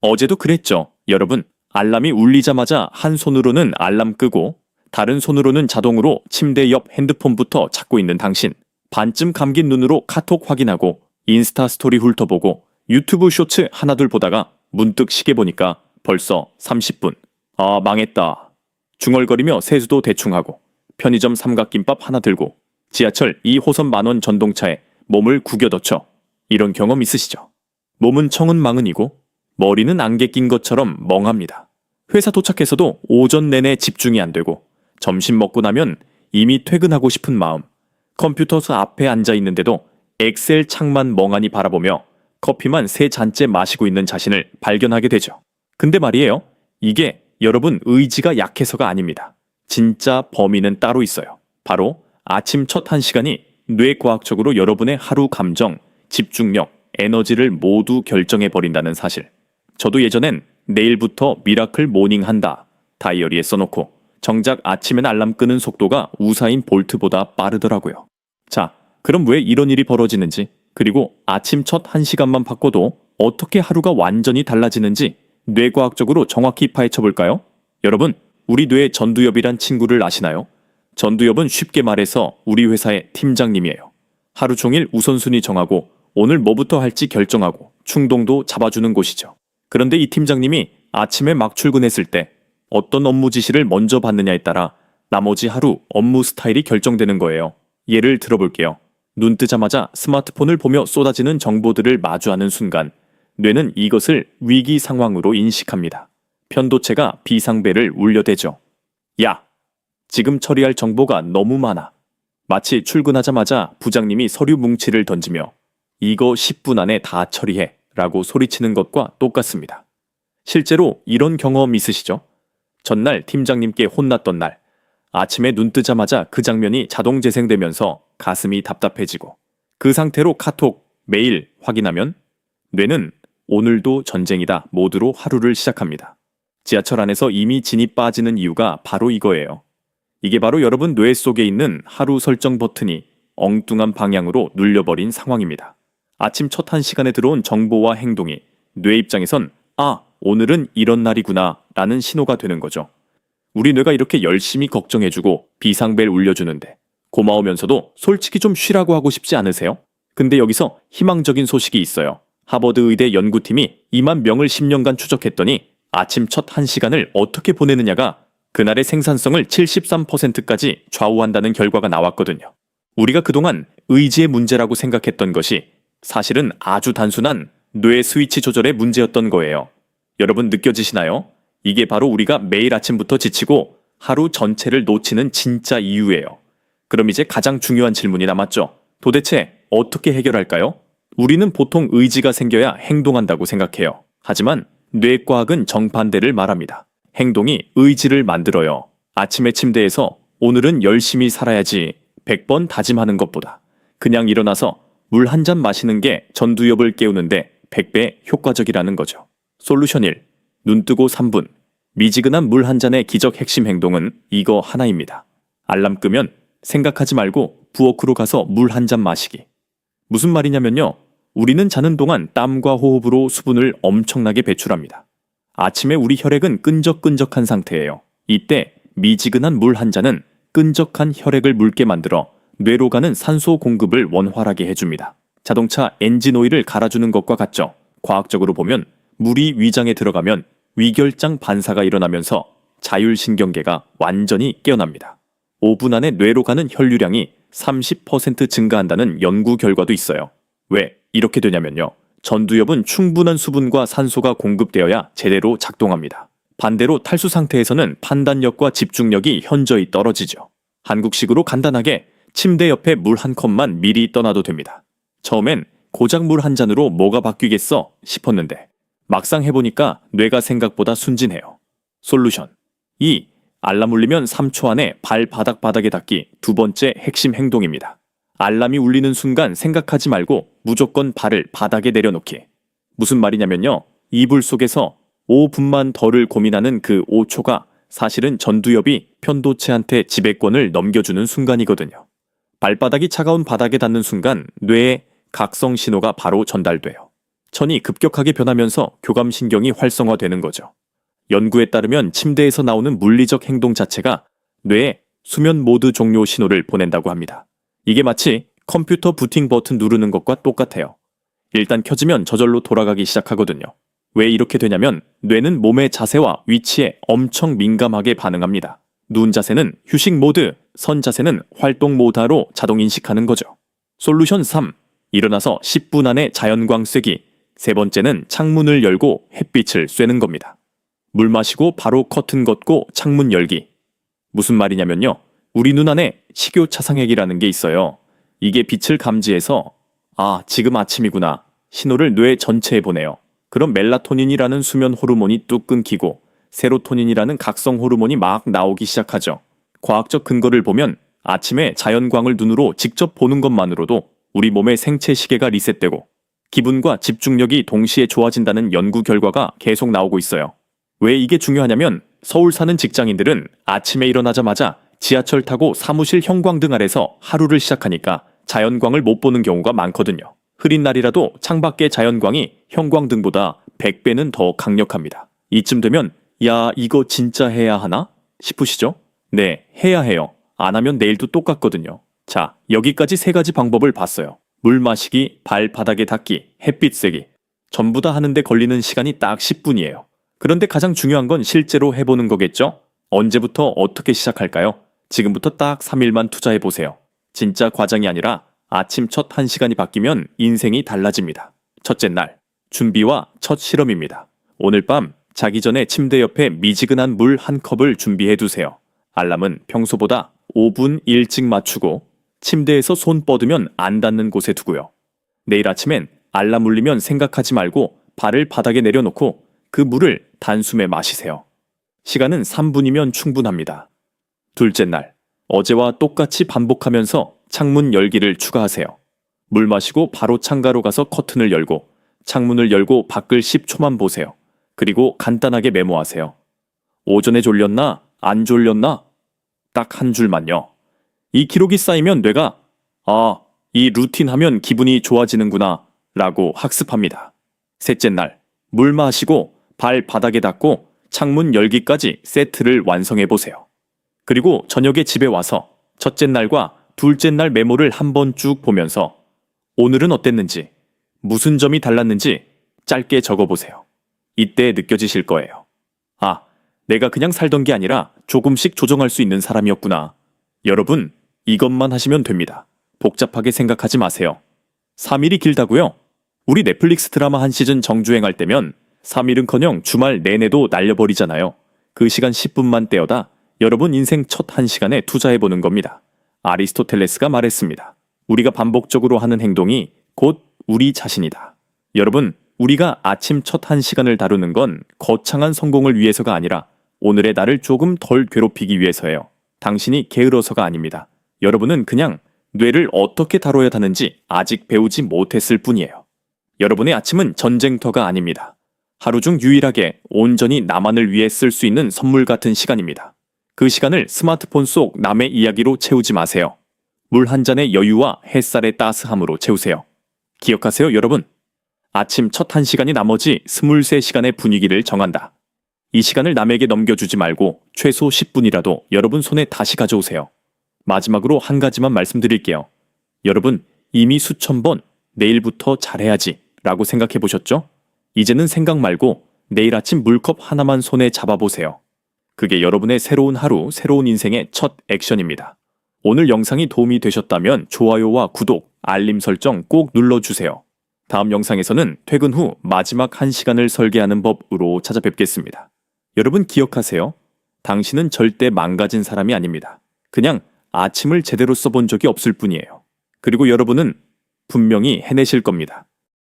어제도 그랬죠. 여러분, 알람이 울리자마자 한 손으로는 알람 끄고 다른 손으로는 자동으로 침대 옆 핸드폰부터 찾고 있는 당신. 반쯤 감긴 눈으로 카톡 확인하고 인스타 스토리 훑어보고 유튜브 쇼츠 하나둘 보다가 문득 시계 보니까 벌써 30분. 아, 망했다. 중얼거리며 세수도 대충 하고 편의점 삼각김밥 하나 들고 지하철 2호선 만원 전동차에 몸을 구겨넣죠. 이런 경험 있으시죠? 몸은 청은망은이고 머리는 안개 낀 것처럼 멍합니다. 회사 도착해서도 오전 내내 집중이 안 되고 점심 먹고 나면 이미 퇴근하고 싶은 마음. 컴퓨터 앞에 앉아 있는데도 엑셀 창만 멍하니 바라보며 커피만 3잔째 마시고 있는 자신을 발견하게 되죠. 근데 말이에요. 이게 여러분 의지가 약해서가 아닙니다. 진짜 범인은 따로 있어요. 바로 아침 첫 1시간이 뇌과학적으로 여러분의 하루 감정, 집중력, 에너지를 모두 결정해버린다는 사실. 저도 예전엔 내일부터 미라클 모닝 한다 다이어리에 써놓고 정작 아침엔 알람 끄는 속도가 우사인 볼트보다 빠르더라고요. 자, 그럼 왜 이런 일이 벌어지는지, 그리고 아침 첫 1시간만 바꿔도 어떻게 하루가 완전히 달라지는지 뇌과학적으로 정확히 파헤쳐볼까요? 여러분, 우리 뇌의 전두엽이란 친구를 아시나요? 전두엽은 쉽게 말해서 우리 회사의 팀장님이에요. 하루 종일 우선순위 정하고 오늘 뭐부터 할지 결정하고 충동도 잡아주는 곳이죠. 그런데 이 팀장님이 아침에 막 출근했을 때 어떤 업무 지시를 먼저 받느냐에 따라 나머지 하루 업무 스타일이 결정되는 거예요. 예를 들어볼게요. 눈 뜨자마자 스마트폰을 보며 쏟아지는 정보들을 마주하는 순간 뇌는 이것을 위기 상황으로 인식합니다. 편도체가 비상벨을 울려대죠. 야! 지금 처리할 정보가 너무 많아. 마치 출근하자마자 부장님이 서류 뭉치를 던지며 이거 10분 안에 다 처리해 라고 소리치는 것과 똑같습니다. 실제로 이런 경험 있으시죠? 전날 팀장님께 혼났던 날, 아침에 눈 뜨자마자 그 장면이 자동 재생되면서 가슴이 답답해지고 그 상태로 카톡, 메일 확인하면 뇌는 오늘도 전쟁이다 모드로 하루를 시작합니다. 지하철 안에서 이미 진이 빠지는 이유가 바로 이거예요. 이게 바로 여러분 뇌 속에 있는 하루 설정 버튼이 엉뚱한 방향으로 눌려버린 상황입니다. 아침 첫 1시간에 들어온 정보와 행동이 뇌 입장에선 아, 오늘은 이런 날이구나 라는 신호가 되는 거죠. 우리 뇌가 이렇게 열심히 걱정해주고 비상벨 울려주는데 고마우면서도 솔직히 좀 쉬라고 하고 싶지 않으세요? 근데 여기서 희망적인 소식이 있어요. 하버드 의대 연구팀이 2만 명을 10년간 추적했더니 아침 첫 1시간을 어떻게 보내느냐가 그날의 생산성을 73%까지 좌우한다는 결과가 나왔거든요. 우리가 그동안 의지의 문제라고 생각했던 것이 사실은 아주 단순한 뇌 스위치 조절의 문제였던 거예요. 여러분 느껴지시나요? 이게 바로 우리가 매일 아침부터 지치고 하루 전체를 놓치는 진짜 이유예요. 그럼 이제 가장 중요한 질문이 남았죠. 도대체 어떻게 해결할까요? 우리는 보통 의지가 생겨야 행동한다고 생각해요. 하지만 뇌과학은 정반대를 말합니다. 행동이 의지를 만들어요. 아침에 침대에서 오늘은 열심히 살아야지 100번 다짐하는 것보다 그냥 일어나서 물 한 잔 마시는 게 전두엽을 깨우는데 100배 효과적이라는 거죠. 솔루션 1. 눈 뜨고 3분. 미지근한 물 한 잔의 기적 핵심 행동은 이거 하나입니다. 알람 끄면 생각하지 말고 부엌으로 가서 물 한 잔 마시기. 무슨 말이냐면요. 우리는 자는 동안 땀과 호흡으로 수분을 엄청나게 배출합니다. 아침에 우리 혈액은 끈적끈적한 상태예요. 이때 미지근한 물 한 잔은 끈적한 혈액을 묽게 만들어 뇌로 가는 산소 공급을 원활하게 해줍니다. 자동차 엔진 오일을 갈아주는 것과 같죠. 과학적으로 보면 물이 위장에 들어가면 위결장 반사가 일어나면서 자율신경계가 완전히 깨어납니다. 5분 안에 뇌로 가는 혈류량이 30% 증가한다는 연구 결과도 있어요. 왜 이렇게 되냐면요. 전두엽은 충분한 수분과 산소가 공급되어야 제대로 작동합니다. 반대로 탈수 상태에서는 판단력과 집중력이 현저히 떨어지죠. 한국식으로 간단하게 침대 옆에 물 한 컵만 미리 떠나도 됩니다. 처음엔 고작 물 한 잔으로 뭐가 바뀌겠어 싶었는데 막상 해보니까 뇌가 생각보다 순진해요. 솔루션 2. 알람 울리면 3초 안에 발 바닥에 닿기 두 번째 핵심 행동입니다. 알람이 울리는 순간 생각하지 말고 무조건 발을 바닥에 내려놓기. 무슨 말이냐면요. 이불 속에서 5분만 덜을 고민하는 그 5초가 사실은 전두엽이 편도체한테 지배권을 넘겨주는 순간이거든요. 발바닥이 차가운 바닥에 닿는 순간 뇌에 각성 신호가 바로 전달돼요. 천이 급격하게 변하면서 교감신경이 활성화되는 거죠. 연구에 따르면 침대에서 나오는 물리적 행동 자체가 뇌에 수면 모드 종료 신호를 보낸다고 합니다. 이게 마치 컴퓨터 부팅 버튼 누르는 것과 똑같아요. 일단 켜지면 저절로 돌아가기 시작하거든요. 왜 이렇게 되냐면 뇌는 몸의 자세와 위치에 엄청 민감하게 반응합니다. 누운 자세는 휴식 모드, 선 자세는 활동 모드로 자동 인식하는 거죠. 솔루션 3. 일어나서 10분 안에 자연광 쐬기. 세 번째는 창문을 열고 햇빛을 쐬는 겁니다. 물 마시고 바로 커튼 걷고 창문 열기. 무슨 말이냐면요. 우리 눈 안에 식욕차상핵이라는 게 있어요. 이게 빛을 감지해서 지금 아침이구나 신호를 뇌 전체에 보내요. 그럼 멜라토닌이라는 수면 호르몬이 뚝 끊기고 세로토닌이라는 각성 호르몬이 막 나오기 시작하죠. 과학적 근거를 보면 아침에 자연광을 눈으로 직접 보는 것만으로도 우리 몸의 생체 시계가 리셋되고 기분과 집중력이 동시에 좋아진다는 연구 결과가 계속 나오고 있어요. 왜 이게 중요하냐면 서울 사는 직장인들은 아침에 일어나자마자 지하철 타고 사무실 형광등 아래서 하루를 시작하니까 자연광을 못 보는 경우가 많거든요. 흐린 날이라도 창밖의 자연광이 형광등보다 100배는 더 강력합니다. 이쯤 되면 야, 이거 진짜 해야 하나? 싶으시죠? 네, 해야 해요. 안 하면 내일도 똑같거든요. 자, 여기까지 3가지 방법을 봤어요. 물 마시기, 발바닥에 닿기, 햇빛 쐬기. 전부 다 하는데 걸리는 시간이 딱 10분이에요. 그런데 가장 중요한 건 실제로 해보는 거겠죠? 언제부터 어떻게 시작할까요? 지금부터 딱 3일만 투자해보세요. 진짜 과장이 아니라 아침 첫 1시간이 바뀌면 인생이 달라집니다. 첫째 날, 준비와 첫 실험입니다. 오늘 밤 자기 전에 침대 옆에 미지근한 물 1컵을 준비해두세요. 알람은 평소보다 5분 일찍 맞추고 침대에서 손 뻗으면 안 닿는 곳에 두고요. 내일 아침엔 알람 울리면 생각하지 말고 발을 바닥에 내려놓고 그 물을 단숨에 마시세요. 시간은 3분이면 충분합니다. 둘째 날, 어제와 똑같이 반복하면서 창문 열기를 추가하세요. 물 마시고 바로 창가로 가서 커튼을 열고 창문을 열고 밖을 10초만 보세요. 그리고 간단하게 메모하세요. 오전에 졸렸나? 안 졸렸나? 딱 한 줄만요. 이 기록이 쌓이면 뇌가 이 루틴 하면 기분이 좋아지는구나 라고 학습합니다. 셋째 날, 물 마시고 발 바닥에 닿고 창문 열기까지 세트를 완성해 보세요. 그리고 저녁에 집에 와서 첫째 날과 둘째 날 메모를 한번 쭉 보면서 오늘은 어땠는지, 무슨 점이 달랐는지 짧게 적어보세요. 이때 느껴지실 거예요. 내가 그냥 살던 게 아니라 조금씩 조정할 수 있는 사람이었구나. 여러분, 이것만 하시면 됩니다. 복잡하게 생각하지 마세요. 3일이 길다고요? 우리 넷플릭스 드라마 한 시즌 정주행할 때면 3일은커녕 주말 내내도 날려버리잖아요. 그 시간 10분만 떼어다 여러분 인생 첫 1시간에 투자해보는 겁니다. 아리스토텔레스가 말했습니다. 우리가 반복적으로 하는 행동이 곧 우리 자신이다. 여러분, 우리가 아침 첫 1시간을 다루는 건 거창한 성공을 위해서가 아니라 오늘의 나를 조금 덜 괴롭히기 위해서예요. 당신이 게으러서가 아닙니다. 여러분은 그냥 뇌를 어떻게 다뤄야 하는지 아직 배우지 못했을 뿐이에요. 여러분의 아침은 전쟁터가 아닙니다. 하루 중 유일하게 온전히 나만을 위해 쓸 수 있는 선물 같은 시간입니다. 그 시간을 스마트폰 속 남의 이야기로 채우지 마세요. 물 한 잔의 여유와 햇살의 따스함으로 채우세요. 기억하세요, 여러분. 아침 첫 1시간이 나머지 23시간의 분위기를 정한다. 이 시간을 남에게 넘겨주지 말고 최소 10분이라도 여러분 손에 다시 가져오세요. 마지막으로 한 가지만 말씀드릴게요. 여러분, 이미 수천 번 내일부터 잘해야지 라고 생각해 보셨죠? 이제는 생각 말고 내일 아침 물컵 하나만 손에 잡아보세요. 그게 여러분의 새로운 하루, 새로운 인생의 첫 액션입니다. 오늘 영상이 도움이 되셨다면 좋아요와 구독, 알림 설정 꼭 눌러주세요. 다음 영상에서는 퇴근 후 마지막 1시간을 설계하는 법으로 찾아뵙겠습니다. 여러분 기억하세요. 당신은 절대 망가진 사람이 아닙니다. 그냥 아침을 제대로 써본 적이 없을 뿐이에요. 그리고 여러분은 분명히 해내실 겁니다.